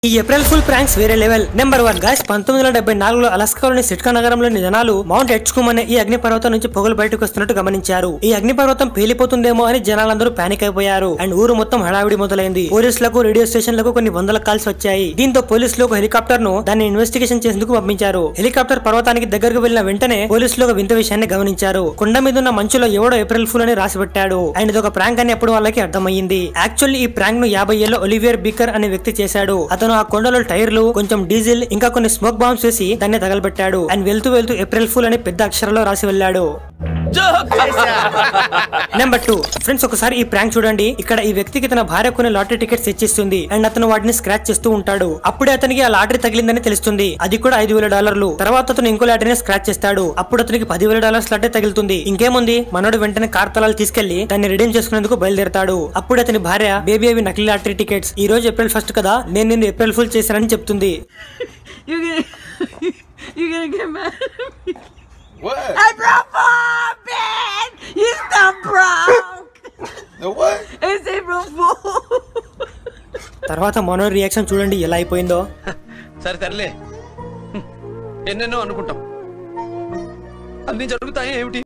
ఈ April full pranks వేరే level. Number 1 guys, 1974లో అలాస్కాలోని సిట్కా నగరంలోని జనాలు మౌంట్ ఎచ్కుమ్ అనే ఈ అగ్నిపర్వతం నుంచి పొగలు బయటకు వస్తున్నట్టు గమనించారు. ఈ అగ్నిపర్వతం పేలిపోతుందేమో అని జనాలందరూ పానిక్ అయిపోయారు. అండ్ ఊరు మొత్తం హడావిడి మొదలైంది. పోలీసులకు, రేడియో స్టేషన్లకు కొన్ని వందల కాల్స్ వచ్చాయి. దీంతో పోలీసులు ఒక హెలికాప్టర్ ను దాన్ని ఇన్వెస్టిగేషన్ చేసేందుకు పంపించారు. హెలికాప్టర్ పర్వతానికి దగ్గరకు వెళ్లిన వెంటనే పోలీసులు ఒక వింత విషయాన్ని గమనించారు. కొండ మీద ఉన్న మంచులో ఎవడో ఏప్రిల్ ఫుల్ అని రాసి పెట్టాడు. అండ్ ఇది ఒక ప్రాంక్ అని అప్పుడు వాళ్ళకి అర్థమయ్యింది. యాక్చువల్లీ ఈ ప్రాంక్ ను 50 ఏళ్ల ఒలివియర్ బీకర్ అనే వ్యక్తి చేశాడు. అతను ఆ కొండలో టైర్లు, కొంచెం డీజిల్, ఇంకా కొన్ని స్మోక్ బాంబ్స్ వేసి దాన్ని తగలబెట్టాడు. అండ్ వెళ్తూ వెళ్తూ ఏప్రిల్ ఫుల్ అని పెద్ద అక్షరాల్లో రాసి వెళ్ళాడు. నెంబర్ 2 ఫ్రెండ్స్, ఒకసారి ఈ ప్రాంక్ చూడండి. ఇక్కడ ఈ వ్యక్తికి తన భార్య కొన్ని లాటరీ టికెట్స్ తెచ్చిస్తుంది. అండ్ అతను వాటిని స్క్రాచ్ చేస్తూ ఉంటాడు. అప్పుడే అతనికి ఆ లాటరీ తగిలిందని తెలుస్తుంది. అది కూడా $5,000. తర్వాత అతను ఇంకో లాటరీని స్క్రాచ్ చేస్తాడు. అప్పుడు అతనికి $10,000 లాటరీ తగులుతుంది. ఇంకేముంది, మనోడు వెంటనే కార్ తలాలు తీసుకెళ్లి దాన్ని రిడీమ్ చేసుకునేందుకు బయలుదేరతాడు. అప్పుడు అతని భార్య, బేబీ అవి నకిలీ లాటరీ టికెట్స్, ఈ రోజు ఏప్రిల్ 1 కదా, నేను నిన్ను ఏప్రిల్ ఫుల్ చేశానని చెప్తుంది. You're gonna get mad at me. What? April Fool, man! You still broke! The what? It's April Fool! తర్వాత మనోడి రియాక్షన్ చూడండి ఎలా అయిపోయిందో. సరే సర్లే, ఎన్నెన్నో అనుకుంటాం, అన్ని జరుగుతాయి ఏమిటి?